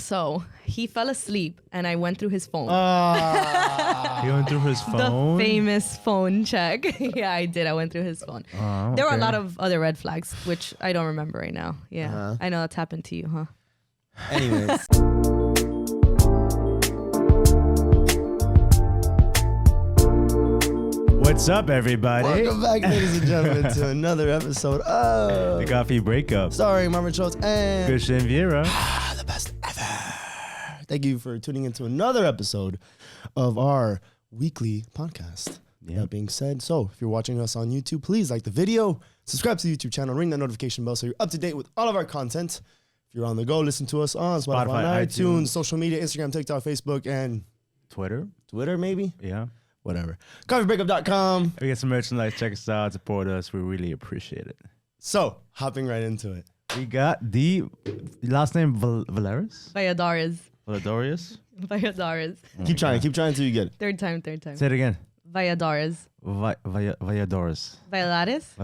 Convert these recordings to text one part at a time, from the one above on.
So he fell asleep and I went through his phone. You went through his phone? The famous phone check. Yeah, I did. I went through his phone. There were a lot of other red flags, which I don't remember right now. Yeah. I know that's happened to you, huh? Anyways. What's up, everybody? Welcome back, ladies and gentlemen, to another episode of The Coffee Breakup. Starring Marvin Schultz and Christian Vieira. the best ever. Thank you for tuning into another episode of our weekly podcast. Yeah. That being said, so if you're watching us on YouTube, please like the video, subscribe to the YouTube channel, ring that notification bell so you're up to date with all of our content. If you're on the go, listen to us on Spotify, iTunes, social media, Instagram, TikTok, Facebook, and Twitter, maybe? yeah. Whatever. CoffeeBreakup.com. We get some merchandise. Check us out. Support us. We really appreciate it. So, hopping right into it. We got the last name Valladares? Valladares. Valladares? Valladares. Keep trying till you get it. Third time. Say it again. Valladares. Valladares. Valladares?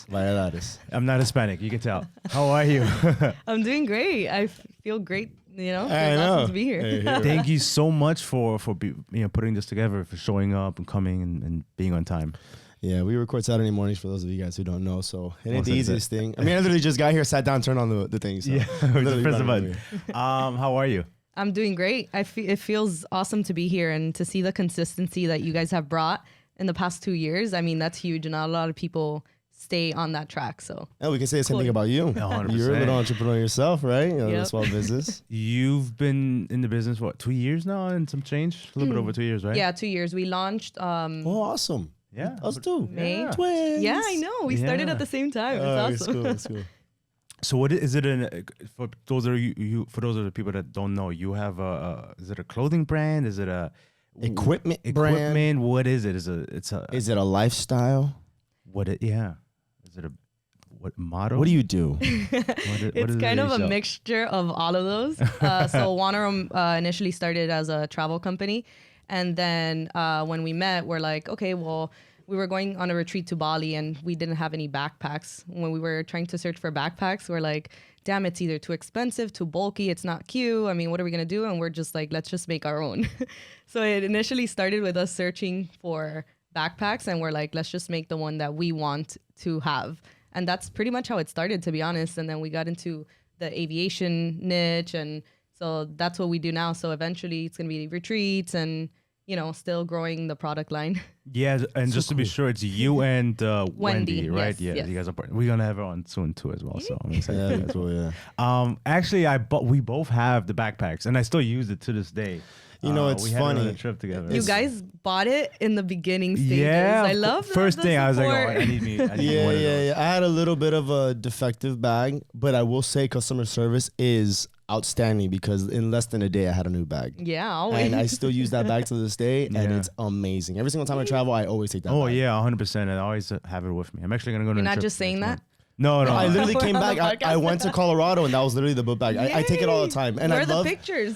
Valladares. I'm not Hispanic. You can tell. How are you? I'm doing great. I feel great. You know, I it's know. awesome to be here. Thank you so much for putting this together, for showing up and coming and being on time. Yeah, we record Saturday mornings for those of you guys who don't know, so it ain't Most the of easiest thing. I mean, I literally just got here, sat down, turned on the thing. So Yeah, we just press the button. How are you? I'm doing great. It feels awesome to be here and to see the consistency that you guys have brought in the past 2 years. I mean, that's huge, and not a lot of people stay on that track. So And we can say the same thing about you. 100%. You're a little entrepreneur yourself, right? You know, Yep. small business. You've been in the business, what, 2 years now and some change? A little bit over 2 years, right? yeah, 2 years. We launched Oh, awesome. Yeah. Us too. May. Yeah. Twins. Yeah, I know. We started Yeah. at the same time. Oh, It's awesome. It's cool. So what is it for those of for those of the people that don't know, you have is it a clothing brand? Is it a Equipment brand. What is it? Is it a lifestyle? Is it a what motto? What do you do? It's kind of a mixture of all of those. So Wannerum initially started as a travel company. And then when we met, we're like, okay, well, we were going on a retreat to Bali and we didn't have any backpacks. When we were trying to search for backpacks, we're like, damn, it's either too expensive, too bulky, it's not cute. I mean, what are we going to do? And we're just like, let's just make our own. So it initially started with us searching for backpacks and we're like, let's just make the one that we want to have. And that's pretty much how it started, to be honest. And then we got into the aviation niche. And so that's what we do now. So eventually it's going to be retreats and, you know, still growing the product line. Yeah, and just to be sure, it's you and Wendy, right? Yes, Yeah, yes. you guys are partners. We're gonna have her on soon too as well. So I'm excited. Yeah, cool, yeah. Actually, we both have the backpacks, and I still use it to this day. You know, it's we had it on funny. a trip together. You guys bought it in the beginning stages. Yeah, I love that. First thing I was like, support. I need one of those. Yeah. I had a little bit of a defective bag, but I will say customer service is outstanding because in less than a day I had a new bag. Yeah, always. And I still use that bag to this day, and Yeah. it's amazing. Every single time I travel, I always take that Oh bag. yeah, 100%. I always have it with me. I'm actually gonna go. You're on a not trip just saying next that? month. No. I literally We're came on the back. I podcast. went to Colorado, and that was literally the book bag. I take it all the time, and Where I are the love. pictures?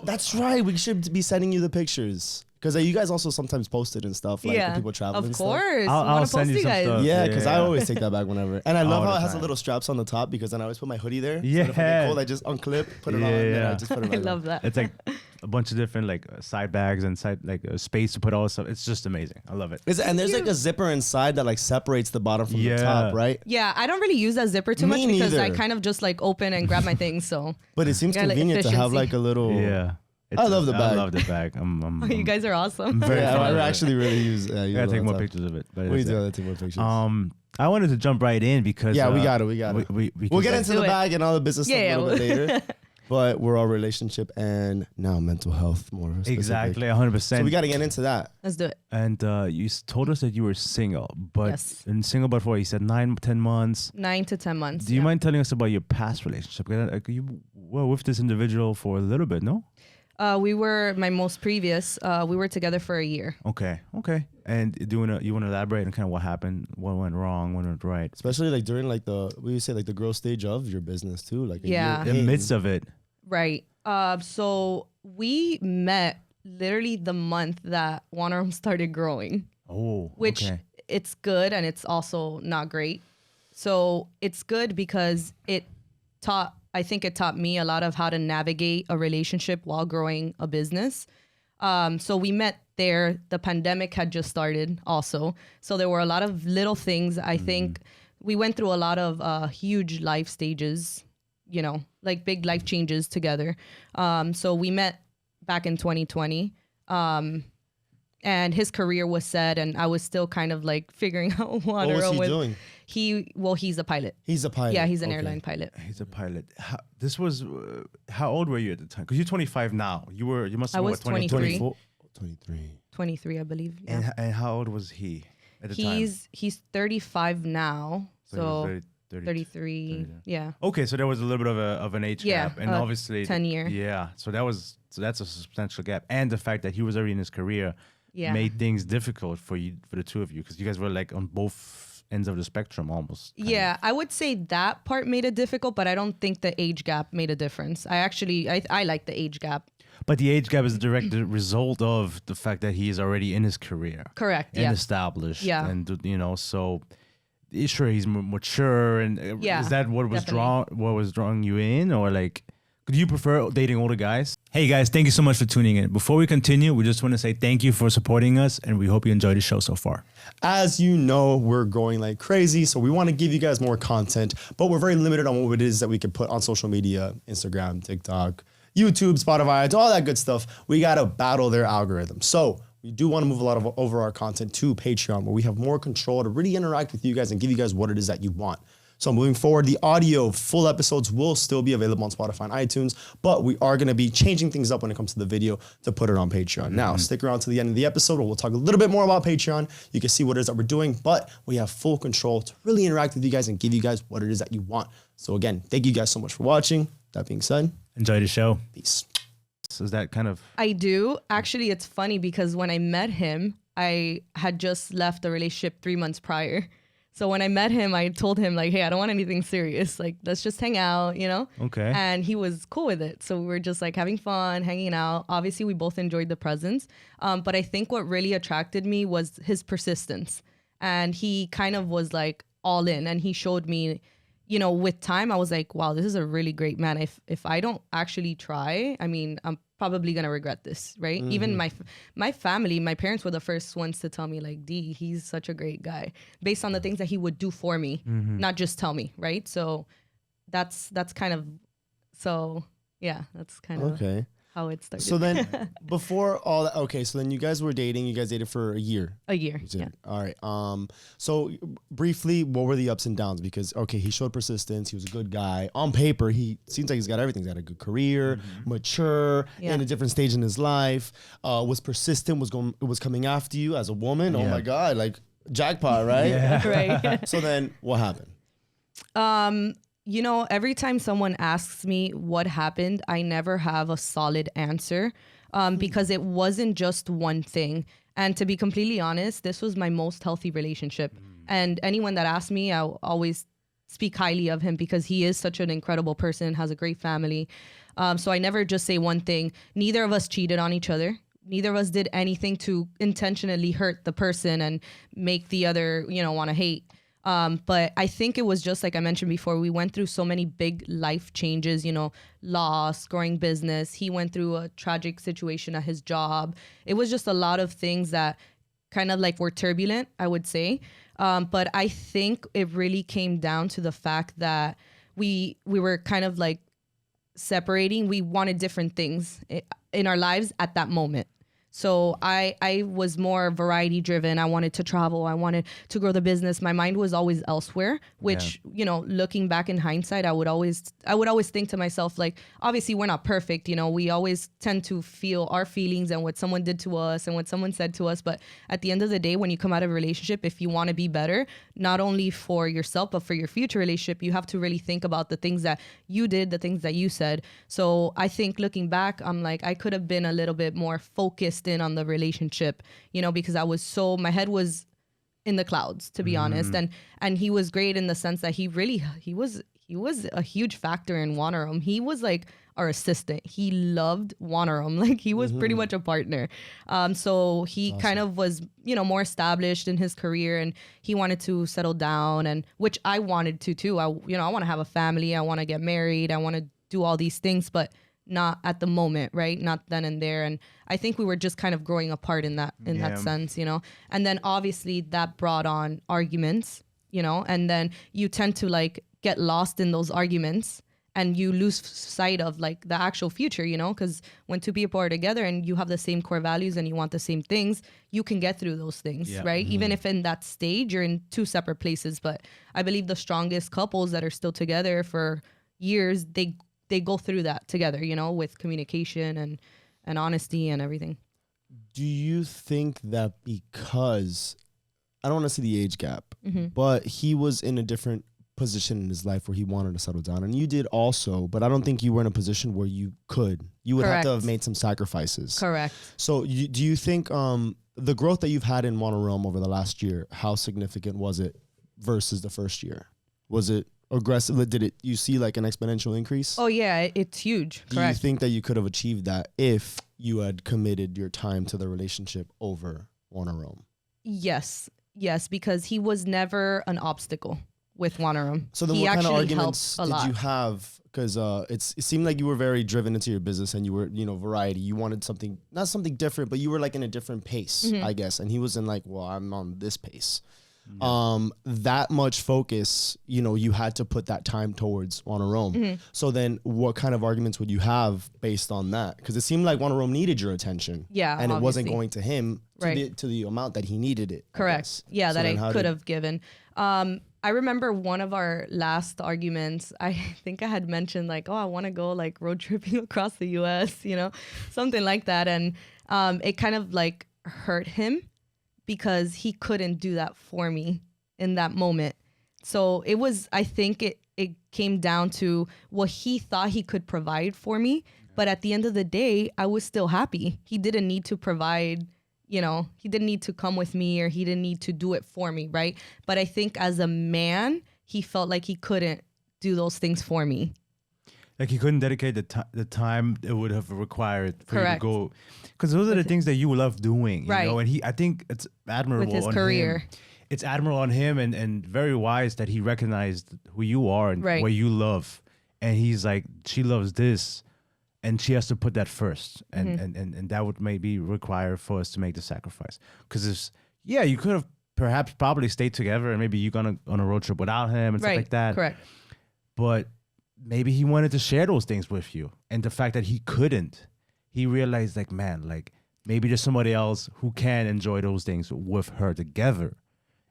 That's right. We should be sending you the pictures because you guys also sometimes post it and stuff like when people travel. Of and stuff. course. I'll Wanna send post you you some guys. stuff. Yeah, because I Yeah. always take that bag whenever, and I love All how the it has the time. little straps on the top because then I always put my hoodie there. Yeah. So if I get cold, I just unclip, put it on, and then I Yeah. just put it. I right love on. that. It's like a bunch of different like side bags and space to put all this stuff. It's just amazing. I love it. And there's like a zipper inside that like separates the bottom from the Yeah. top, right? Yeah, I don't really use that zipper too Me much because I neither. kind of just like open and grab my things. So But it seems Yeah, like convenient to have efficiency. like a little. Yeah. I love the I bag. love the bag. you guys are awesome. very Yeah, proud I of it. actually really use. I gotta take more pictures of it. But We it's do there. gotta take more pictures. I wanted to jump right in because Yeah, we got it. We got it. We'll We'll get into do the it. bag and all the business stuff Yeah, a little bit yeah. later. But we're all relationship and now mental health more specific. exactly 100%. So we got to get into that. Let's do it. And you told us that you were single, but Yes. single before you said 9-10 months. 9 to 10 months. Do you yeah. mind telling us about your past relationship? You were with this individual for a little bit, no? We were my most previous. We were together for a year. Okay. And you want to elaborate on kind of what happened, what went wrong, what went right, Especially like during like we say like the growth stage of your business too. Like a Yeah. year in the in. midst of it. Right. So we met literally the month that One Arm started growing, Oh, which okay. it's good and it's also not great. So it's good because it I think it taught me a lot of how to navigate a relationship while growing a business. So we met there. The pandemic had just started also. So there were a lot of little things. I think we went through a lot of huge life stages, like big life changes together. So we met back in 2020. And his career was set, and I was still kind of like figuring out what was he doing? He's a pilot. He's a pilot. Yeah, he's an airline pilot. He's a pilot. How old were you at the time? Because you're 25 now. You must have been, I was 23. 23, I believe. Yeah. And how old was he at the time? He's 35 now. So 33. Yeah. Okay, so there was a little bit of an age gap, and obviously 10 year. Yeah. So that's a substantial gap, and the fact that he was already in his career made things difficult for the two of you, because you guys were like on both ends of the spectrum almost. Yeah, I would say that part made it difficult, but I don't think the age gap made a difference. I like the age gap. But the age gap is a direct result of the fact that he is already in his career. Correct. And established. Yeah. And so sure, he's mature, and is that what was drawing you in, or like, do you prefer dating older guys? Hey guys, thank you so much for tuning in. Before we continue, we just want to say thank you for supporting us, and we hope you enjoyed the show so far. As you know, we're growing like crazy, so we want to give you guys more content, but we're very limited on what it is that we could put on social media, Instagram, TikTok, YouTube, Spotify, all that good stuff. We got to battle their algorithm. So we do want to move a lot of over our content to Patreon, where we have more control to really interact with you guys and give you guys what it is that you want. So moving forward, the audio full episodes will still be available on Spotify and iTunes, but we are going to be changing things up when it comes to the video to put it on Patreon. Now, stick around to the end of the episode where we'll talk a little bit more about Patreon. You can see what it is that we're doing, but we have full control to really interact with you guys and give you guys what it is that you want. So again, thank you guys so much for watching. That being said, enjoy the show. Peace. So is that kind of... I do. Actually, it's funny because when I met him, I had just left the relationship 3 months prior. So when I met him, I told him like, hey, I don't want anything serious. Like, let's just hang out, Okay. And he was cool with it. So we were just like having fun, hanging out. Obviously, we both enjoyed the presence. But I think what really attracted me was his persistence. And he kind of was like all in. And he showed me, with time, I was like, wow, this is a really great man. If I don't actually try, I mean, I'm probably going to regret this, right? Even my family, my parents were the first ones to tell me like, Dee, he's such a great guy, based on the things that he would do for me, not just tell me, right? So that's kind of, that's kind of how it started. So then before all that, okay, so then you guys were dating. You guys dated for a year. A year, yeah. All right. So briefly, what were the ups and downs? Because, okay, he showed persistence. He was a good guy. On paper, he seems like he's got everything. He's got a good career, mature, in a different stage in his life, was persistent, was coming after you as a woman. Oh my God, like jackpot, right? Yeah. Right. So then what happened? Every time someone asks me what happened, I never have a solid answer because it wasn't just one thing. And to be completely honest, this was my most healthy relationship. And anyone that asks me, I'll always speak highly of him because he is such an incredible person, has a great family. So I never just say one thing. Neither of us cheated on each other. Neither of us did anything to intentionally hurt the person and make the other, want to hate. But I think it was just like I mentioned before, we went through so many big life changes, loss, growing business. He went through a tragic situation at his job. It was just a lot of things that kind of like were turbulent, I would say. But I think it really came down to the fact that we were kind of like separating. We wanted different things in our lives at that moment. So I was more variety driven. I wanted to travel. I wanted to grow the business. My mind was always elsewhere, which, looking back in hindsight, I would always think to myself, like, obviously we're not perfect. We always tend to feel our feelings and what someone did to us and what someone said to us. But at the end of the day, when you come out of a relationship, if you want to be better, not only for yourself, but for your future relationship, you have to really think about the things that you did, the things that you said. So I think looking back, I'm like, I could have been a little bit more focused in on the relationship, because my head was in the clouds, to be honest. And he was great in the sense that he was he was a huge factor in Wanarum. He was like our assistant. He loved Wanarum. Like he was pretty much a partner. So he kind of was, you know, more established in his career, and he wanted to settle down, and which I wanted to too. I want to have a family. I want to get married. I want to do all these things, but not at the moment, right? Not then and there. And I think we were just kind of growing apart in that sense, you know. And then obviously that brought on arguments, you know, and then you tend to like get lost in those arguments, and you lose sight of like the actual future, you know, because when two people are together and you have the same core values and you want the same things, you can get through those things, right? Even if in that stage you're in two separate places. But I believe the strongest couples that are still together for years, they go through that together, you know, with communication and honesty and everything. Do you think that because, I don't want to see the age gap, but he was in a different position in his life where he wanted to settle down, and you did also, but I don't think you were in a position where you would have to have made some sacrifices. Correct. So do you think the growth that you've had in Wanarum over the last year, how significant was it versus the first year? Was it aggressive? You see like an exponential increase? Oh yeah, it's huge. Do you think that you could have achieved that if you had committed your time to the relationship over Wanarum? Yes, because he was never an obstacle with Wanarum. So then, what kind of arguments did you have? Because it seemed like you were very driven into your business, and you were, you know, variety. You wanted something, not something different, but you were like in a different pace, I guess. And he was in like, well, I'm on this pace. That much focus, you know, you had to put that time towards Wanarum. So then what kind of arguments would you have based on that? Because it seemed like Wanarum needed your attention. Yeah, and obviously. It wasn't going to him to the amount that he needed it. Correct. Yeah, so that I could have given. I remember one of our last arguments, I think I had mentioned like, oh, I want to go like road tripping across the US, you know, something like that. And it kind of like hurt him because he couldn't do that for me in that moment. So it was, I think it came down to what he thought he could provide for me. But at the end of the day, I was still happy. He didn't need to provide, you know, he didn't need to come with me, or he didn't need to do it for me, right? But I think as a man, he felt like he couldn't do those things for me. Like he couldn't dedicate the time it would have required for you to go. Because those are the things that you love doing, you know? And I think it's admirable with his on career. Him. It's admirable on him and very wise that he recognized who you are and what you love. And he's like, she loves this, and she has to put that first. And that would maybe require for us to make the sacrifice. Because you could have perhaps probably stayed together, and maybe you're gonna on a road trip without him and stuff like that. Correct. But maybe he wanted to share those things with you. And the fact that he couldn't, he realized like, man, like maybe there's somebody else who can enjoy those things with her together.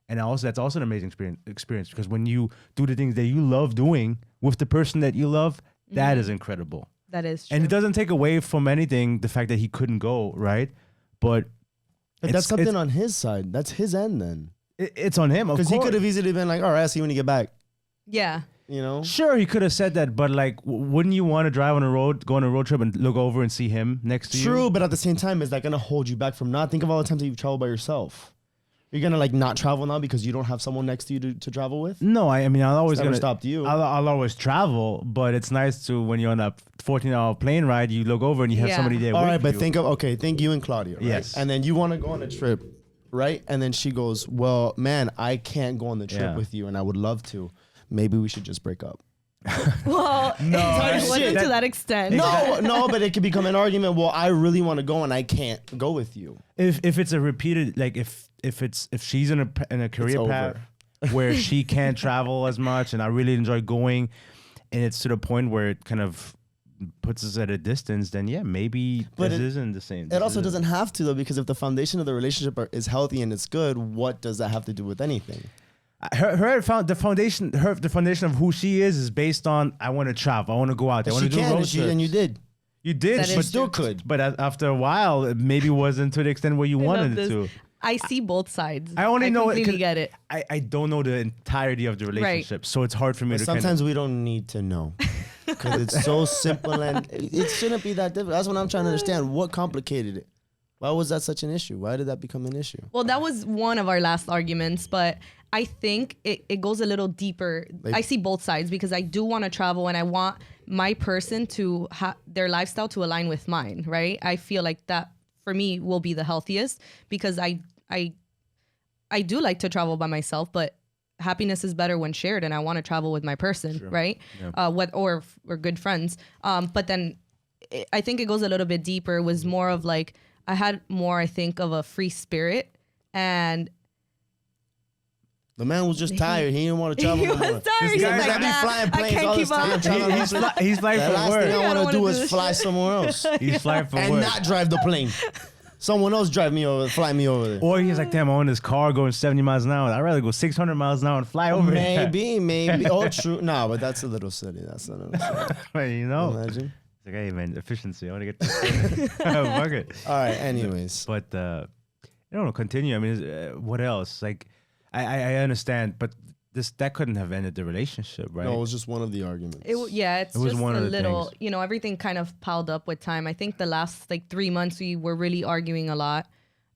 And also, that's also an amazing experience because when you do the things that you love doing with the person that you love, that is incredible. That is true. And it doesn't take away from anything, the fact that he couldn't go, right? But that's something on his side. That's his end then. It's on him, of course. Because he could have easily been like, all right, I'll see you when you get back. Yeah. You know? Sure, he could have said that, but like, wouldn't you want to go on a road trip and look over and see him next to you? True, but at the same time, is that going to hold you back from not? Think of all the times that you've traveled by yourself. You're going to like not travel now because you don't have someone next to you to travel with? No, I mean, I'll always stopped you. I'll always travel, but it's nice to, when you're on a 14-hour plane ride, you look over and you have somebody there with you. All right, but think you and Claudia, right? Yes. And then you want to go on a trip, right? And then she goes, well, man, I can't go on the trip with you and I would love to. Maybe we should just break up. Well, it wasn't to that extent. No, but it could become an argument. Well, I really want to go and I can't go with you. If it's a repeated, like if she's in a career path where she can't travel as much, and I really enjoy going, and it's to the point where it kind of puts us at a distance, then maybe this isn't the same. It also doesn't have to though, because if the foundation of the relationship is healthy and it's good, what does that have to do with anything? The foundation of who she is based on, I want to travel, I want to go out, I want to do road trips. And you did. You did, but still could. But after a while, it maybe wasn't to the extent where you wanted it to. I see both sides. I completely get it. I don't know the entirety of the relationship, so it's hard for me to. Sometimes we don't need to know because it's so simple and it shouldn't be that difficult. That's what I'm trying to understand. What complicated it? Why was that such an issue? Why did that become an issue? Well, that was one of our last arguments, but I think it goes a little deeper. Like, I see both sides because I do want to travel and I want my person to have their lifestyle to align with mine, right? I feel like that for me will be the healthiest because I do like to travel by myself, but happiness is better when shared, and I want to travel with my person, right? Yeah. Or good friends. But then I think it goes a little bit deeper. It was more of like, I had more, I think, of a free spirit, and the man was just tired. He didn't want to travel no more. Tired. This guy's like, flying planes all this time. He's flying for work. The last thing I want to do is fly somewhere else. He's flying for work. And not drive the plane. Someone else fly me over there. Or he's like, damn, I'm in this car going 70 miles an hour. I'd rather go 600 miles an hour and fly over Maybe. Oh, true. No, but that's a little silly. That's a little silly. Well, you know. Imagine. It's like, hey, man, efficiency. I want to get this. Fuck it. All right, anyways. But, continue. I mean, what else? Like, I understand, but that couldn't have ended the relationship, right? No, it was just one of the arguments. It was just one a little, things. Everything kind of piled up with time. I think the last 3 months we were really arguing a lot.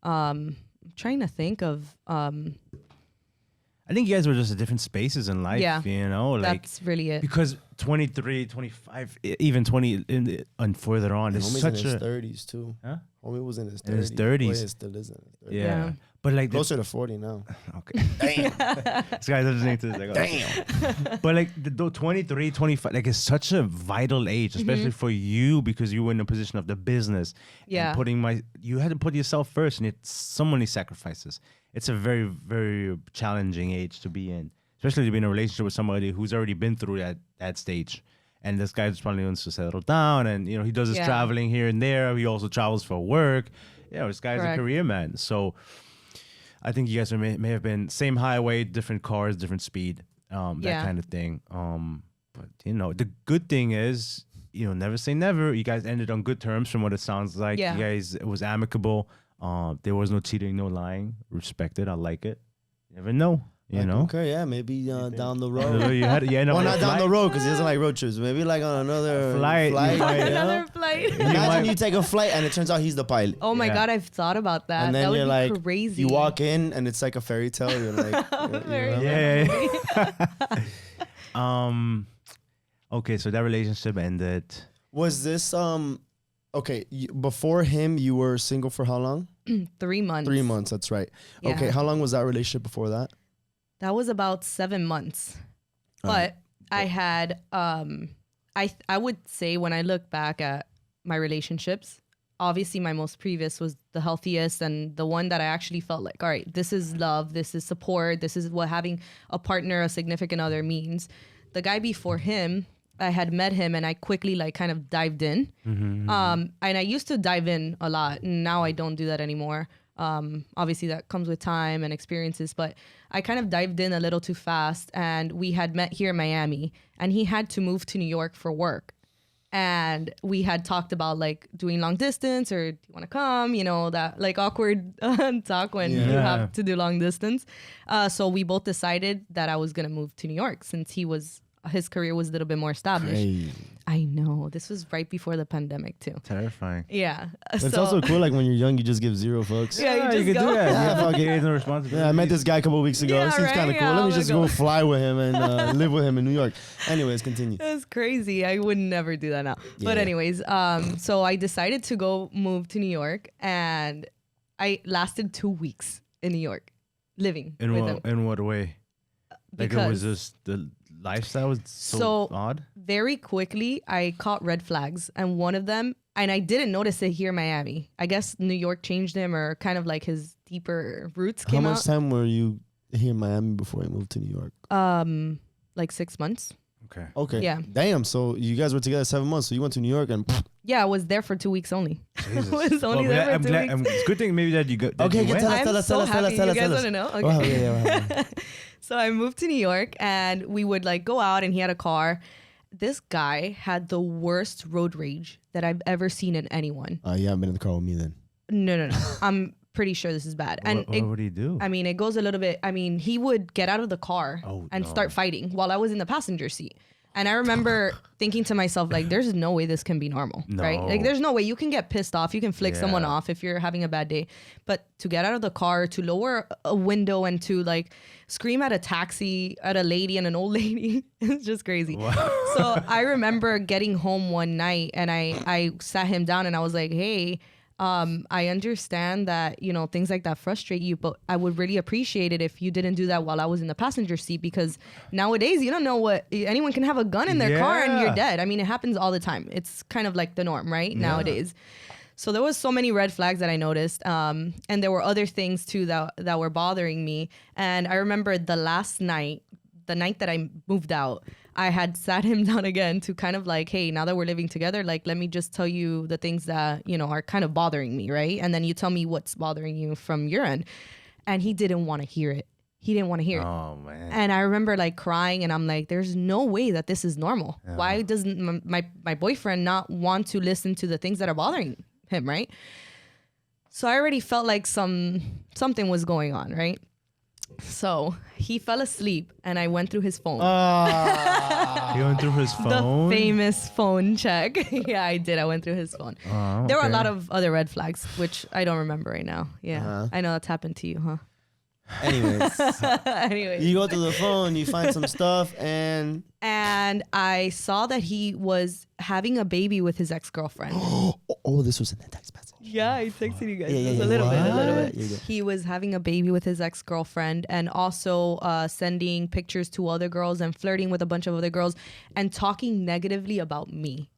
Trying to think of. I think you guys were just at different spaces in life, that's really it. Because 23, 25, even 20 and further on, it's such in his 30s too. Huh? Homie was in his 30s. In his 30s. Well, he still is in his 30s. Yeah. But like closer to 40 now. Okay. Damn. This guy's listening to this. Like, damn. But like the 23, 25, like it's such a vital age, especially for you because you were in a position of the business. Yeah. And you had to put yourself first, and it's so many sacrifices. It's a very, very challenging age to be in, especially to be in a relationship with somebody who's already been through that stage. And this guy just probably wants to settle down, and he does his traveling here and there. He also travels for work. This guy's a career man. So I think you guys may have been same highway, different cars, different speed, that kind of thing. But the good thing is, never say never. You guys ended on good terms from what it sounds like. You guys, it was amicable. There was no cheating, no lying. Respect it. I like it. You never know. Okay, yeah, maybe down the road. Well, not down the road because he doesn't like road trips. Maybe like on another flight. Another flight. Imagine you take a flight and it turns out he's the pilot. Oh my God, I've thought about that. And then that you're would be like, crazy. You walk in and it's like a fairy tale. You're like, Okay, so that relationship ended. Was this okay? Before him, you were single for how long? 3 months. 3 months. That's right. Yeah. Okay, how long was that relationship before that? That was about 7 months. But I had, I would say when I look back at my relationships, obviously my most previous was the healthiest and the one that I actually felt like, all right, this is love, this is support, this is what having a partner, a significant other means. The guy before him, I had met him and I quickly kind of dived in. And I used to dive in a lot. And now I don't do that anymore. Obviously that comes with time and experiences, but I kind of dived in a little too fast, and we had met here in Miami and he had to move to New York for work. And we had talked about doing long distance or do you want to come, that awkward talk when you have to do long distance. So we both decided that I was going to move to New York since his career was a little bit more established. Crazy. I know. This was right before the pandemic too. Terrifying. Yeah. It's also cool. Like when you're young, you just give zero fucks. Yeah, you can do that. Yeah, no responsibility. Yeah, I met this guy a couple of weeks ago. It seems kind of cool. Let me just go fly with him and live with him in New York. Anyways, continue. That's crazy. I would never do that now. Yeah. But anyways, so I decided to go move to New York, and I lasted 2 weeks in New York, living with him. In what way? It was just the lifestyle was so odd. Very quickly, I caught red flags, and one of them, and I didn't notice it here in Miami. I guess New York changed him, or kind of his deeper roots came out. How much time were you here in Miami before you moved to New York? 6 months. Okay. Yeah. Damn. So you guys were together 7 months. So you went to New York and. Yeah, I was there for 2 weeks only. I was only there for 2 weeks. It's a good thing maybe that you got. Okay, tell us. You guys want to know? Okay. Wow, yeah. So I moved to New York, and we would go out, and he had a car. This guy had the worst road rage that I've ever seen in anyone. You haven't been in the car with me then. No. I'm pretty sure this is bad. And what would he do? I mean, it goes a little bit. I mean, he would get out of the car and start fighting while I was in the passenger seat. And I remember thinking to myself, like, there's no way this can be normal, right? Like, there's no way you can get pissed off. You can flick someone off if you're having a bad day. But to get out of the car, to lower a window and to like scream at a taxi, at a lady and an old lady, it's just crazy. Wow. So I remember getting home one night and I sat him down and I was like, hey, I understand that, you know, things like that frustrate you, but I would really appreciate it if you didn't do that while I was in the passenger seat, because nowadays you don't know what, anyone can have a gun in their car and you're dead. I mean, it happens all the time. It's kind of like the norm, right? Nowadays. So there was so many red flags that I noticed. And there were other things too that were bothering me. And I remember the night that I moved out, I had sat him down again to kind of like, hey, now that we're living together, like, let me just tell you the things that, you know, are kind of bothering me, right? And then you tell me what's bothering you from your end. And he didn't want to hear it. He didn't want to hear it. Oh, man. And I remember like crying and I'm like, there's no way that this is normal. Yeah. Why doesn't my boyfriend not want to listen to the things that are bothering him, right? So I already felt like something was going on, right? So he fell asleep and I went through his phone. You went through his phone? The famous phone check. Yeah, I did. I went through his phone. Okay. There were a lot of other red flags, which I don't remember right now. Yeah. I know that's happened to you, huh? Anyways. You go through the phone, you find some stuff, and I saw that he was having a baby with his ex-girlfriend. Oh, this was in the text message. Yeah, I texted you guys a little bit. He was having a baby with his ex-girlfriend and also sending pictures to other girls and flirting with a bunch of other girls and talking negatively about me.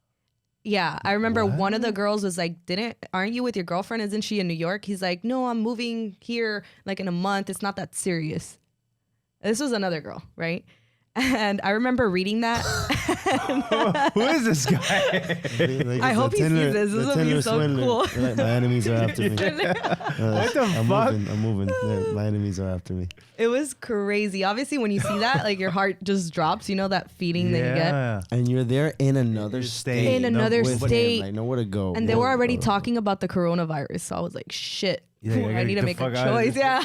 Yeah, I remember one of the girls was like, aren't you with your girlfriend? Isn't she in New York? He's like, no, I'm moving here like in a month. It's not that serious. This was another girl, right? And I remember reading that. Who is this guy? I hope he sees this. This will be so cool. Like, my enemies are after me. What the fuck? I'm moving. My enemmies are after me. It was crazy. Obviously, when you see that, like your heart just drops. You know that feeling that you get. And you're there in another state. In another state. Like, nowhere to go. And they were already talking about the coronavirus. So I was like, shit. I need to make a choice. Yeah.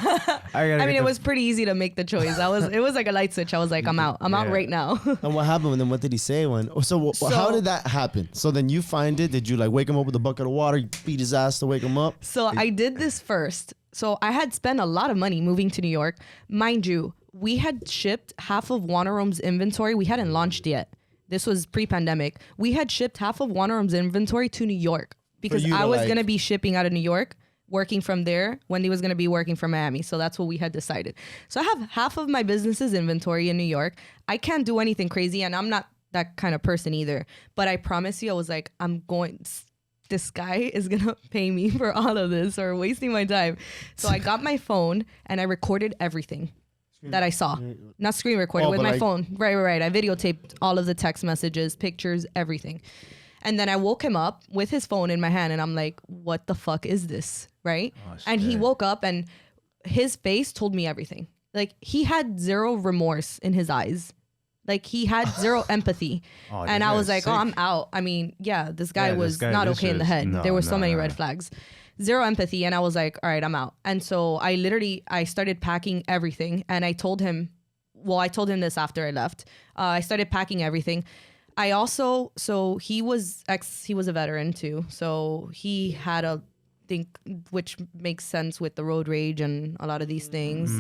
I mean, it was pretty easy to make the choice. It was like a light switch. I was like, I'm out. I'm out right now. And what happened? And then what did he say? So how did that happen? So then you find it. Did you like wake him up with a bucket of water, beat his ass to wake him up? So I did this first. So I had spent a lot of money moving to New York. Mind you, we had shipped half of Wannaroom's inventory. We hadn't launched yet. This was pre-pandemic. We had shipped half of Wannaroom's inventory to New York because I was going to be shipping out of New York, working from there. Wendy was going to be working from Miami. So that's what we had decided. So I have half of my business's inventory in New York. I can't do anything crazy and I'm not that kind of person either. But I promise you, I was like, this guy is going to pay me for all of this or wasting my time. So I got my phone and I recorded everything that I saw. Not screen recorded, with my phone. Right. I videotaped all of the text messages, pictures, everything. And then I woke him up with his phone in my hand and I'm like, what the fuck is this? Right? Oh, and he woke up and his face told me everything. Like he had zero remorse in his eyes. Like he had zero empathy. And I was like, I'm out. I mean, this guy was not okay in the head. There were so many red flags. Zero empathy. And I was like, all right, I'm out. And so I started packing everything. And I told him this after I left. I started packing everything. I also, so he was a veteran too. So he had which makes sense with the road rage and a lot of these things.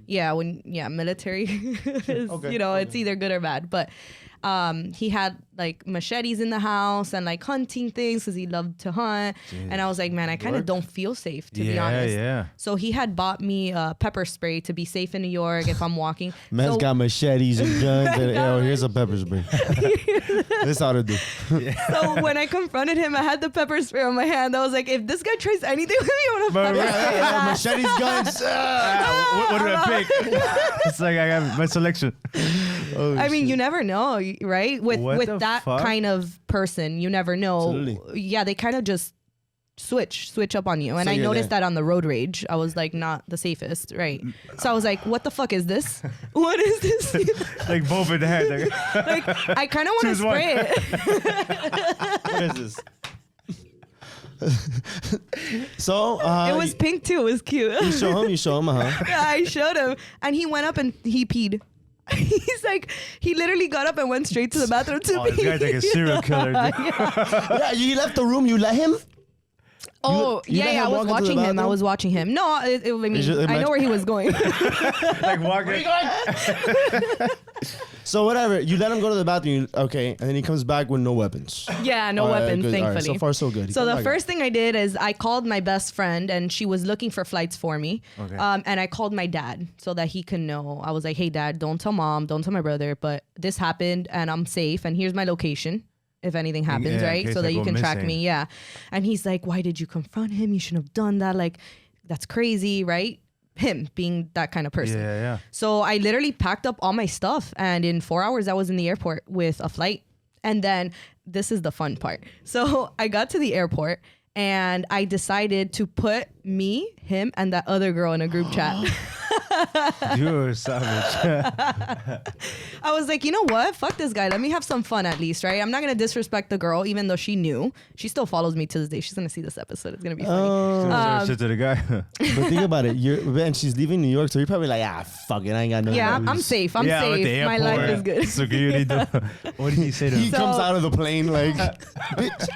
Military is, it's either good or bad, but he had like machetes in the house and like hunting things because he loved to hunt. Jeez. And I was like, man, I kind of don't feel safe, to be honest. Yeah. So he had bought me pepper spray to be safe in New York if I'm walking. Man's got machetes and guns. And, here's a pepper spray. This ought to do. So when I confronted him, I had the pepper spray on my hand. I was like, if this guy tries anything with me, I'm gonna fucking machetes, guns. What do I pick? It's like I got my selection. I mean, you never know, right? With that kind of person, you never know. Absolutely. Yeah, they kind of just switch up on you. And I noticed that on the road rage, I was like not the safest, right? So I was like, what the fuck is this? What is this? Like both in the head. Like I kind of want to spray it. What is this? So it was pink too. It was cute. You show him, Yeah, I showed him, and he went up and he peed He's like, he literally got up and went straight to the bathroom to me. This guy's like a serial killer. Yeah, you left the room. You let him. Oh, yeah, I was watching him. I was watching him. No, I mean, I know where he was going. Like walking. Where you going? So whatever, you let him go to the bathroom, okay, and then he comes back with no weapons. Yeah, no weapons, thankfully. Right, so far, so good. So the first thing I did is I called my best friend, and she was looking for flights for me. Okay. And I called my dad so that he can know. I was like, hey, Dad, don't tell Mom, don't tell my brother, but this happened, and I'm safe, and here's my location if anything happens, right? So that you can track me, yeah. And he's like, why did you confront him? You shouldn't have done that. Like, that's crazy, right? Him being that kind of person. Yeah. So I literally packed up all my stuff, and in 4 hours I was in the airport with a flight. And then this is the fun part. So I got to the airport and I decided to put me, him, and that other girl in a group chat. You're a savage. I was like, you know what? Fuck this guy. Let me have some fun at least, right? I'm not going to disrespect the girl, even though she knew. She still follows me to this day. She's going to see this episode. It's going to be funny. Shit to the guy. But think about it. And she's leaving New York, so you're probably like, fuck it. I ain't got no. Yeah, I'm safe. I'm safe. My life is good. Security. What did he say to him? He comes out of the plane like, bitch.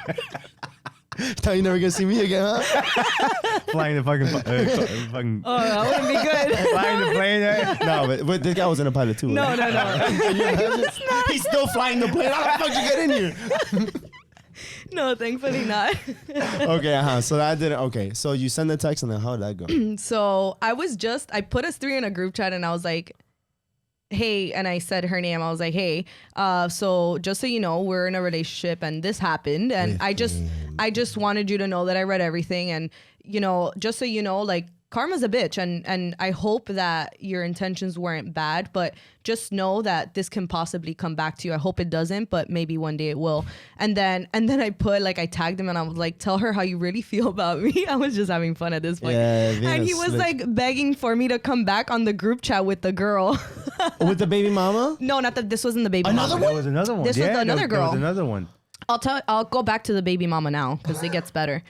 Thought you never gonna see me again, huh? Flying the fucking. Oh, that wouldn't be good. Flying the plane. Right? No, but this guy wasn't a pilot too. No. He's still flying the plane. How the fuck you get in here? No, thankfully not. Okay, So that didn't. Okay, so you send the text, and then how did that go? So I put us three in a group chat, and I was like, hey, and I said her name. I was like, hey, so just so you know, we're in a relationship and this happened. And I just wanted you to know that I read everything. And, you know, just so you know, like, karma's a bitch. And I hope that your intentions weren't bad, but just know that this can possibly come back to you. I hope it doesn't, but maybe one day it will. And then I tagged him and I was like, tell her how you really feel about me. I was just having fun at this point. Yeah, and he was like begging for me to come back on the group chat with the girl. With the baby mama? No, this wasn't the baby mama. There was another one. This was another girl. There was another one. I'll go back to the baby mama now because it gets better.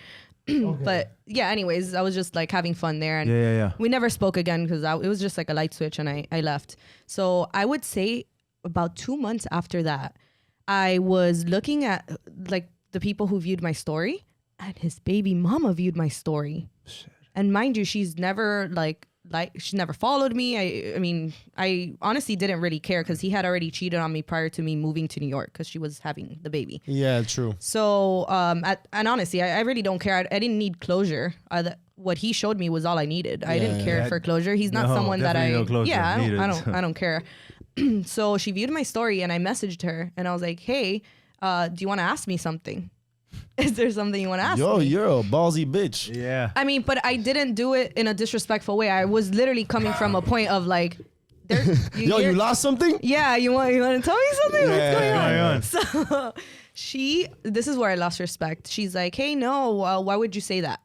Okay. But yeah, anyways, I was just like having fun there, and we never spoke again because it was just like a light switch, and I left. So I would say about 2 months after that, I was looking at like the people who viewed my story, and his baby mama viewed my story. Shit. And mind you, she's never she never followed me. I mean, I honestly didn't really care because he had already cheated on me prior to me moving to New York because she was having the baby. Yeah, true. So, and honestly, I really don't care. I didn't need closure. What he showed me was all I needed. I didn't care for closure. He's not someone that I. I don't care. So she viewed my story and I messaged her and I was like, hey, do you want to ask me something? Is there something you want to ask me? You're a ballsy bitch. Yeah. I mean, but I didn't do it in a disrespectful way. I was literally coming from a point of like, you lost something? Yeah, you want to tell me something? Yeah, what's going on? So this is where I lost respect. She's like, hey, no, why would you say that?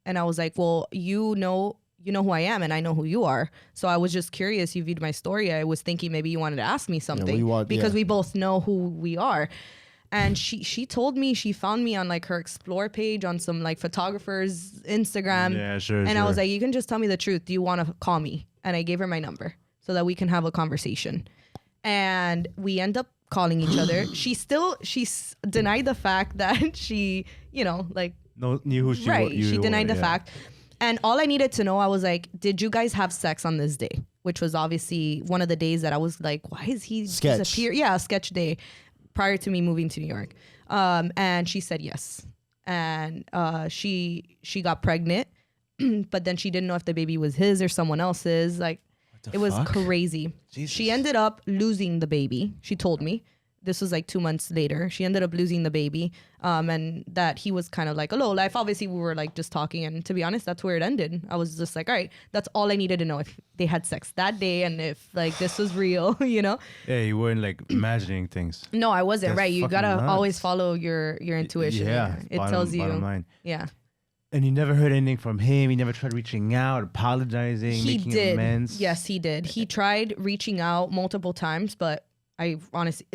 And I was like, well, you know who I am and I know who you are. So I was just curious. You viewed my story. I was thinking maybe you wanted to ask me something because we both know who we are. And she told me she found me on like her explore page on some like photographer's Instagram. Yeah, sure. And I was like, you can just tell me the truth. Do you want to call me? And I gave her my number so that we can have a conversation. And we end up calling each other. She denied the fact that she, knew who she was. She denied the fact. And all I needed to know, I was like, did you guys have sex on this day? Which was obviously one of the days that I was like, why is he disappear? Yeah, a sketch day prior to me moving to New York. And she said yes. And she got pregnant, but then she didn't know if the baby was his or someone else's. Like, it was crazy. Jesus. She ended up losing the baby. She told me. This was like 2 months later. She ended up losing the baby. And that he was kind of like a low life. Obviously, we were like just talking. And to be honest, that's where it ended. I was just like, all right, that's all I needed to know. If they had sex that day and if like this was real, Yeah, you weren't like imagining things. No, I wasn't. That's right. You got to nuts. always follow your intuition. Yeah. It tells you. Bottom line. Yeah. And you never heard anything from him? He never tried reaching out, apologizing, making amends? Yes, he did. He tried reaching out multiple times, but I honestly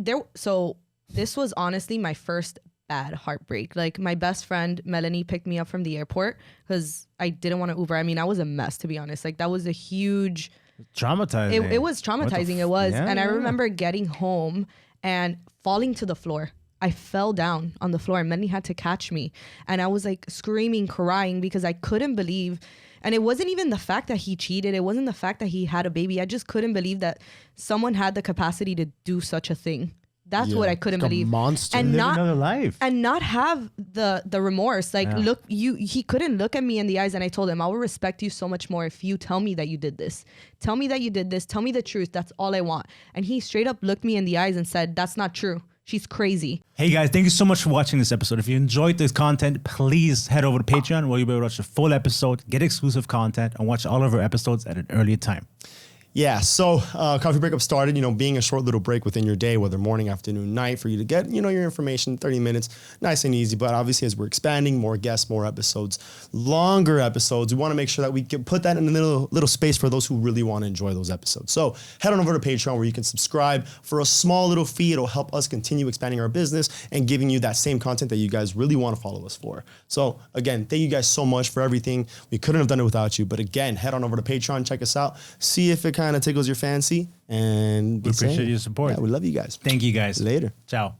this was honestly my first bad heartbreak. Like my best friend Melanie picked me up from the airport because I didn't want to Uber. I mean, I was a mess, to be honest. Like that was a huge Traumatizing. It was traumatizing. It was. And I remember getting home and falling to the floor. I fell down on the floor and Melanie had to catch me. And I was like screaming, crying because I couldn't believe. And it wasn't even the fact that he cheated. It wasn't the fact that he had a baby. I just couldn't believe that someone had the capacity to do such a thing. That's what I couldn't believe. A monster. And live another life. And not have the remorse. Like, look, he couldn't look at me in the eyes. And I told him, I will respect you so much more if you tell me that you did this. Tell me that you did this. Tell me the truth. That's all I want. And he straight up looked me in the eyes and said, that's not true. She's crazy. Hey guys, thank you so much for watching this episode. If you enjoyed this content, please head over to Patreon where you'll be able to watch the full episode, get exclusive content, and watch all of our episodes at an earlier time. Yeah, so Coffee Breakup started, being a short little break within your day, whether morning, afternoon, night, for you to get, your information, 30 minutes, nice and easy. But obviously, as we're expanding, more guests, more episodes, longer episodes, we want to make sure that we can put that in a little space for those who really want to enjoy those episodes. So head on over to Patreon where you can subscribe for a small little fee. It'll help us continue expanding our business and giving you that same content that you guys really want to follow us for. So again, thank you guys so much for everything. We couldn't have done it without you. But again, head on over to Patreon, check us out, see if it kind of tickles your fancy, and we appreciate your support. Yeah, we love you guys. Thank you guys. Later. Ciao.